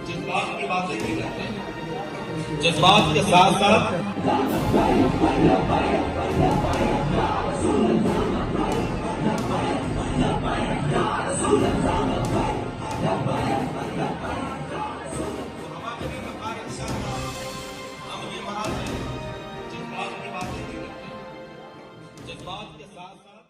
जज्बात की बातें भी करते हैं, जज्बात के साथ साथ जज्बात के साथ साथ